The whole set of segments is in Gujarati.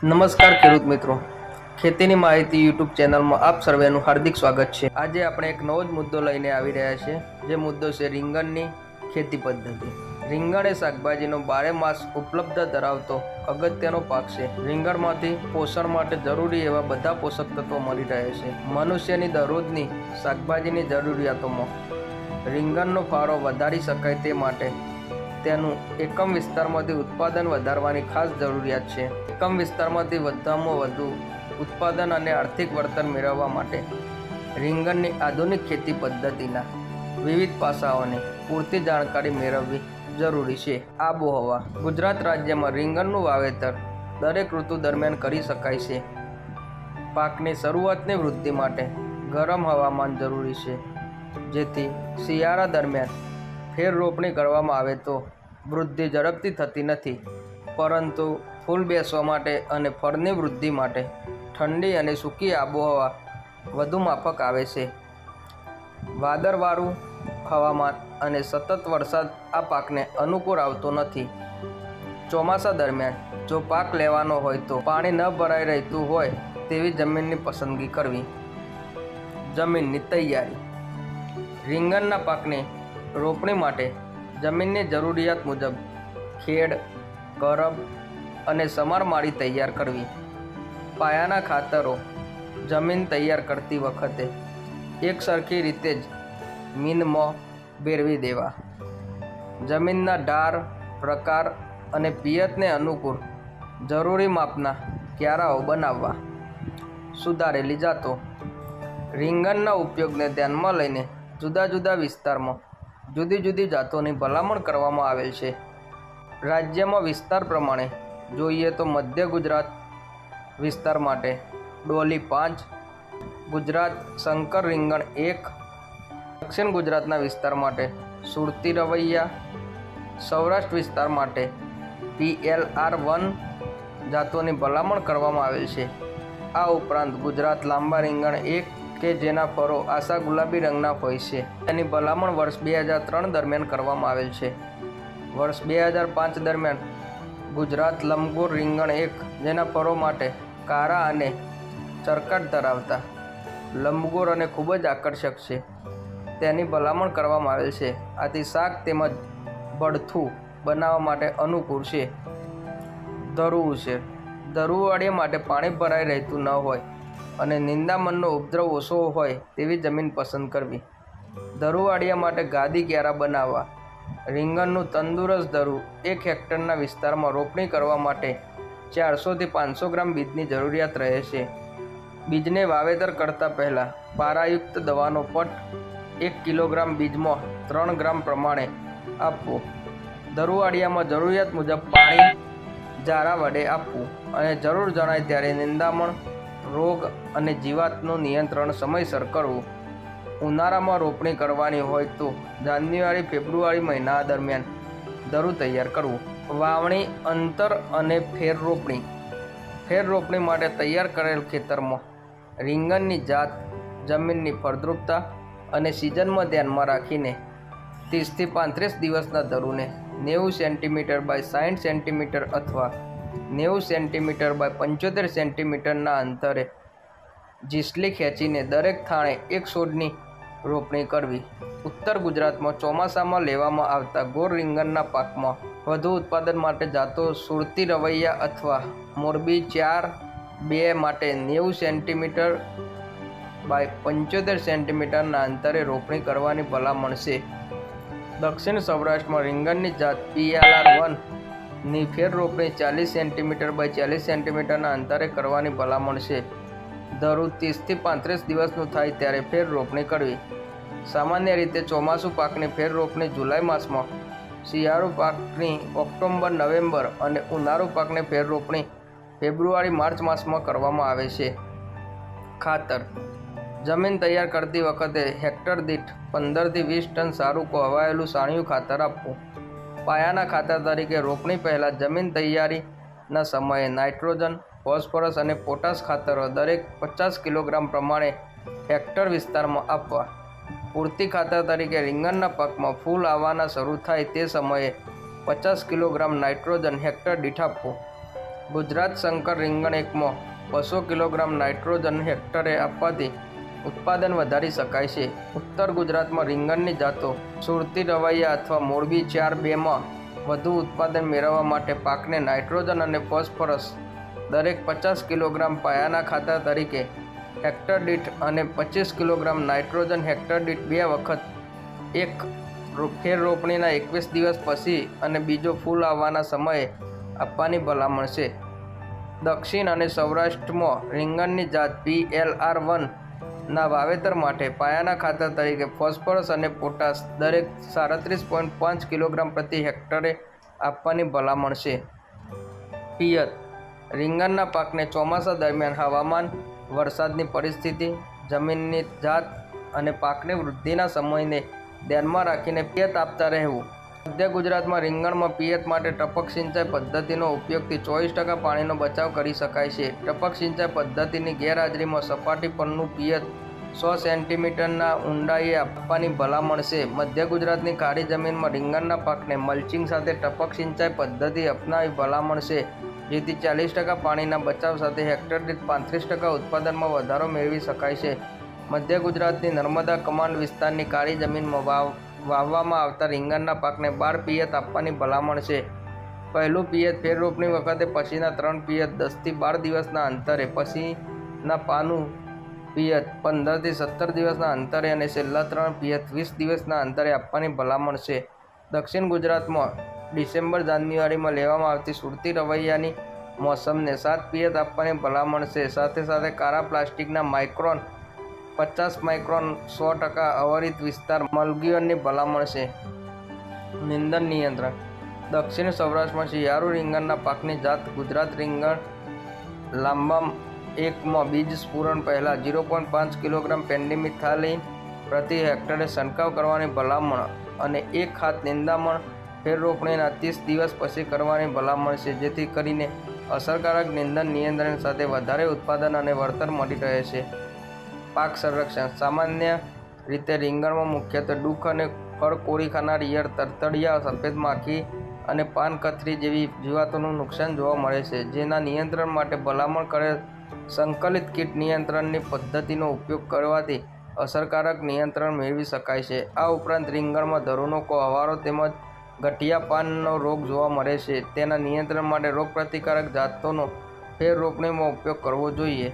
નમસ્કાર ખેડૂત મિત્રો, ખેતીની માહિતી યુટ્યુબ ચેનલમાં આપ સર્વેનું હાર્દિક સ્વાગત છે। આજે આપણે એક નવો જ મુદ્દો લઈને આવી રહ્યા છીએ, જે મુદ્દો છે રીંગણની ખેતી પદ્ધતિ। રીંગણ એ શાકભાજીનો 12 માસ ઉપલબ્ધ ધરાવતો અગત્યનો પાક છે। રીંગણમાંથી પોષણ માટે જરૂરી એવા બધા પોષક તત્વો મળી રહે છે। મનુષ્યની દરરોજની શાકભાજીની જરૂરિયાતોમાં રીંગણનો ફાળો વધારી શકાય તે માટે તેનું એકમ વિસ્તારમાંથી ઉત્પાદન વધારવાની ખાસ જરૂરિયાત છે। એકમ વિસ્તારમાંથી વધુમાં વધુ ઉત્પાદન અને આર્થિક વળતર મેળવવા માટે રીંગણની આધુનિક ખેતી પદ્ધતિના વિવિધ પાસાઓની પૂરતી જાણકારી મેળવવી જરૂરી છે। આબોહવા: ગુજરાત રાજ્યમાં રીંગણનું વાવેતર દરેક ઋતુ દરમિયાન કરી શકાય છે। પાકની શરૂઆતની વૃદ્ધિ માટે ગરમ હવામાન જરૂરી છે, જેથી શિયાળા દરમિયાન ફેર રોપણી કરવામાં આવે તો વૃદ્ધિ ઝડપથી થતી નથી, પરંતુ ફૂલ બેસવા માટે અને ફળની વૃદ્ધિ માટે ઠંડી અને સૂકી આબોહવા વધુ માફક આવે છે। વાદળવાળું હવામાન અને સતત વરસાદ આ પાકને અનુકૂળ આવતો નથી। ચોમાસા દરમિયાન જો પાક લેવાનો હોય તો પાણી ન ભરાઈ રહેતું હોય તેવી જમીનની પસંદગી કરવી। જમીનની તૈયારી: રીંગણના પાકની રોપણી માટે જમીનની જરૂરિયાત મુજબ ખેડ, કરબ અને સમાર માળી તૈયાર કરવી। પાયાના ખાતરો જમીન તૈયાર કરતી વખતે એકસરખી રીતે જ મીનમાં ભેળવી દેવા। જમીનના ઢાળ, પ્રકાર અને પિયતને અનુકૂળ જરૂરી માપના ક્યારાઓ બનાવવા। સુધારેલી જાતો: રીંગણના ઉપયોગને ધ્યાનમાં લઈને જુદા જુદા વિસ્તારમાં જુદી જુદી જાતોની ભલામણ કરવામાં આવેલ છે। રાજ્યમાં વિસ્તાર પ્રમાણે જોઈએ તો મધ્ય ગુજરાત વિસ્તાર માટે ડોલી 5, ગુજરાત શંકર રીંગણ 1, દક્ષિણ ગુજરાતના વિસ્તાર માટે સુરતી રવૈયા, સૌરાષ્ટ્ર વિસ્તાર માટે PLR1 જાતોની ભલામણ કરવામાં આવેલ છે। આ ઉપરાંત ગુજરાત લાંબા રીંગણ 1 કે જેના ફળો આછા ગુલાબી રંગના હોય છે, તેની ભલામણ વર્ષ 2003 દરમિયાન કરવામાં આવેલ છે। વર્ષ 2005 દરમિયાન ગુજરાત લંબગોળ રીંગણ 1 જેના ફળો માટે કાળા અને ચરકાટ ધરાવતા લંબગોળ અને ખૂબ જ આકર્ષક છે, તેની ભલામણ કરવામાં આવેલ છે। આથી શાક તેમજ ભડથું બનાવવા માટે અનુકૂળ છે। ધરું ઉછેર: ધરુવાળિયા માટે પાણી ભરાઈ રહેતું ન હોય અને નિંદામણનો ઉપદ્રવ ઓછો હોય તેવી જમીન પસંદ કરવી। ધરુવાળિયા માટે ગાદી ક્યારા બનાવવા। રીંગણનું તંદુરસ્ત ધરું 1 હેક્ટરના વિસ્તારમાં રોપણી કરવા માટે 400 થી 500 ગ્રામ બીજની જરૂરિયાત રહે છે। બીજને વાવેતર કરતાં પહેલાં પારાયુક્ત દવાનો પટ 1 કિલોગ્રામ બીજમાં 3 ગ્રામ પ્રમાણે આપવો। ધરુવાળિયામાં જરૂરિયાત મુજબ પાણી ઝારા વડે આપવું અને જરૂર જણાય ત્યારે નિંદામણ, રોગ અને જીવાતનું નિયંત્રણ સમયસર કરવું। ઉનાળામાં રોપણી કરવાની હોય તો જાન્યુઆરી-ફેબ્રુઆરી મહિના દરમિયાન ધરું તૈયાર કરવું। વાવણી અંતર અને ફેર રોપણી: ફેર રોપણી માટે તૈયાર કરેલ ખેતરમાં રીંગણની જાત, જમીનની ફળદ્રુપતા અને સિઝનમાં ધ્યાનમાં રાખીને 30 થી 35 દિવસના ધરુને 90 સેન્ટીમીટર બાય 60 સેન્ટીમીટર અથવા 90 સેન્ટીમીટર બાય 75 સેન્ટીમીટરના અંતરે જીસલી ખેંચીને દરેક થાળે એક છોડની રોપણી કરવી। ઉત્તર ગુજરાતમાં ચોમાસામાં લેવામાં આવતા ગોળ રીંગણના પાકમાં વધુ ઉત્પાદન માટે જાતો સુરતી રવૈયા અથવા મોરબી 4-2 માટે 90 સેન્ટીમીટર બાય 75 સેન્ટીમીટરના અંતરે રોપણી કરવાની ભલામણ છે। દક્ષિણ સૌરાષ્ટ્રમાં રીંગણની જાત PLR1 ની ફેર રોપણી 40 સેન્ટીમીટર બાય 40 સેન્ટીમીટરના અંતરે કરવાની ભલામણ છે। ધરું 30 થી 35 દિવસનું થાય ત્યારે ફેર રોપણી કરવી। સામાન્ય રીતે ચોમાસું પાકની ફેર રોપણી જુલાઈ માસમાં, શિયાળુ પાકની ઓક્ટોબર-નવેમ્બર અને ઉનાળુ પાકની ફેર રોપણી ફેબ્રુઆરી-માર્ચ માસમાં કરવામાં આવે છે। ખાતર: જમીન તૈયાર કરતી વખતે હેક્ટર દીઠ 15 થી 20 ટન સારું કોહવાયેલું છાણિયું ખાતર આપવું। પાયાના ખાતર તરીકે રોપણી પહેલાં જમીન તૈયારીના સમયે નાઇટ્રોજન, ફોસ્ફરસ અને પોટાશ ખાતરો દરેક 50 કિલોગ્રામ પ્રમાણે હેક્ટર વિસ્તારમાં આપવા। પૂરતી ખાતર તરીકે રીંગણના પાકમાં ફૂલ આવવાના શરૂ થાય તે સમયે 50 કિલોગ્રામ નાઇટ્રોજન હેક્ટર દીઠ આપવું। ગુજરાત શંકર રીંગણ એકમાં 200 કિલોગ્રામ નાઇટ્રોજન હેક્ટરે આપવાથી ઉત્પાદન વધારી શકાય છે. ઉત્તર ગુજરાતમાં રીંગણની જાતો સુરતી, રવૈયા અથવા મોરબી 4-2માં વધુ ઉત્પાદન મેળવવા માટે પાકને નાઇટ્રોજન અને ફોસ્ફરસ દરેક 50 કિલોગ્રામ પાયાના ખાતર તરીકે હેક્ટર દીઠ અને 25 કિલોગ્રામ નાઇટ્રોજન હેક્ટર દીઠ 2 વખત, એક ફેર રોપણીના 21 દિવસ પછી અને બીજો ફૂલ આવવાના સમયે આપવાની ભલામણ છે. દક્ષિણ અને સૌરાષ્ટ્રમાં રીંગણની જાત PLR1 ના વાવેતર માટે પાયાના ખાતર તરીકે ફોસ્ફરસ અને પોટાશ દરેક 37.5 કિલોગ્રામ પ્રતિ હેક્ટરે આપવાની ભલામણ છે. પિયત: રીંગણના પાકને ચોમાસા દરમિયાન હવામાન, વરસાદની પરિસ્થિતિ, જમીનની જાત અને પાકની વૃદ્ધિના સમયને ધ્યાનમાં રાખીને પિયત આપતા રહેવું. મધ્ય ગુજરાતમાં રીંગણમાં પિયત માટે ટપક સિંચાઈ પદ્ધતિનો ઉપયોગથી 24% પાણીનો બચાવ કરી શકાય છે. ટપક સિંચાઈ પદ્ધતિની ગેરહાજરીમાં સપાટી પરનું પિયત 100 સેન્ટીમીટરના ઊંડાઈએ આપવાની ભલામણ છે. મધ્ય ગુજરાતની કાળી જમીનમાં રીંગણના પાકને મલ્ચિંગ સાથે ટપક સિંચાઈ પદ્ધતિ અપનાવી ભલામણ છે, જેથી 40% પાણીના બચાવ સાથે હેક્ટર દીઠ 35% ઉત્પાદનમાં વધારો મેળવી શકાય છે. મધ્ય ગુજરાતની નર્મદા કમાન્ડ વિસ્તારની કાળી જમીનમાં વાવવામાં આવતા રીંગણના પાકને 12 પિયત આપવાની ભલામણ છે. પહેલું પિયત ફેર રોપણી વખતે, પછીના 3 પિયત 10 થી 12 દિવસના અંતરે, પછીના પાનું પિયત 15 થી 17 દિવસના અંતરે અને છેલ્લા 3 પિયત 20 દિવસના અંતરે આપવાની ભલામણ છે. દક્ષિણ ગુજરાતમાં ડિસેમ્બર-જાન્યુઆરીમાં લેવામાં આવતી સુરતી રવૈયાની મોસમને 7 પિયત આપવાની ભલામણ છે. સાથે સાથે કાળા પ્લાસ્ટિકના માઇક્રોન 50 માઇક્રોન 100% અવરિત વિસ્તાર મલગીવનની ભલામણ છે. નીંદણ નિયંત્રણ: દક્ષિણ સૌરાષ્ટ્રમાં શિયાળુ રીંગણના પાકની જાત ગુજરાત રીંગણ લાંબા 1માં બીજ સ્ફુરણ પહેલાં 0.5 કિલોગ્રામ પેન્ડીમિથાલિન પ્રતિ હેક્ટરે છંટકાવ કરવાની ભલામણ અને 1 હાથ નિંદામણ ફેર રોપણીના 30 દિવસ પછી કરવાની ભલામણ છે, જેથી કરીને અસરકારક નીંદણ નિયંત્રણ સાથે વધારે ઉત્પાદન અને વળતર મળી રહે છે. પાક સંરક્ષણ: સામાન્ય રીતે રીંગણમાં મુખ્યત્વે ડૂખ અને ફળ કોરી ખાનાર ઈયળ, તરતડિયા, સફેદ માખી અને પાન કથરી જેવી જીવાતોનું નુકસાન જોવા મળે છે. જેના નિયંત્રણ માટે ભલામણ કરેલ સંકલિત કીટ નિયંત્રણની પદ્ધતિનો ઉપયોગ કરવાથી અસરકારક નિયંત્રણ મેળવી શકાય છે. આ ઉપરાંત રીંગણમાં ધરુનો કોહવારો તેમજ ગઠિયા પાનનો રોગ જોવા મળે છે. તેના નિયંત્રણ માટે રોગપ્રતિકારક જાતોનો ફેર રોપણીમાં ઉપયોગ કરવો જોઈએ.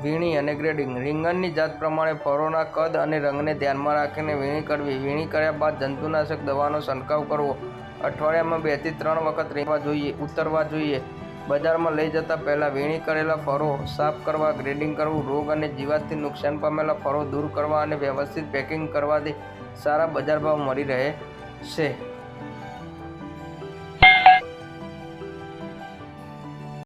વીણી અને ગ્રેડિંગ: રીંગણની જાત પ્રમાણે ફળોના કદ અને રંગને ધ્યાનમાં રાખીને વીણી કરવી. વીણી કર્યા બાદ જંતુનાશક દવાનો છંટકાવ કરવો. અઠવાડિયામાં 2 થી 3 વખત ઉતરવા જોઈએ. બજારમાં લઈ જતા પહેલાં વીણી કરેલા ફળો સાફ કરવા, ગ્રેડિંગ કરવું, રોગ અને જીવાતથી નુકસાન પામેલા ફળો દૂર કરવા અને વ્યવસ્થિત પેકિંગ કરવાથી સારા બજાર ભાવ મળી રહે છે.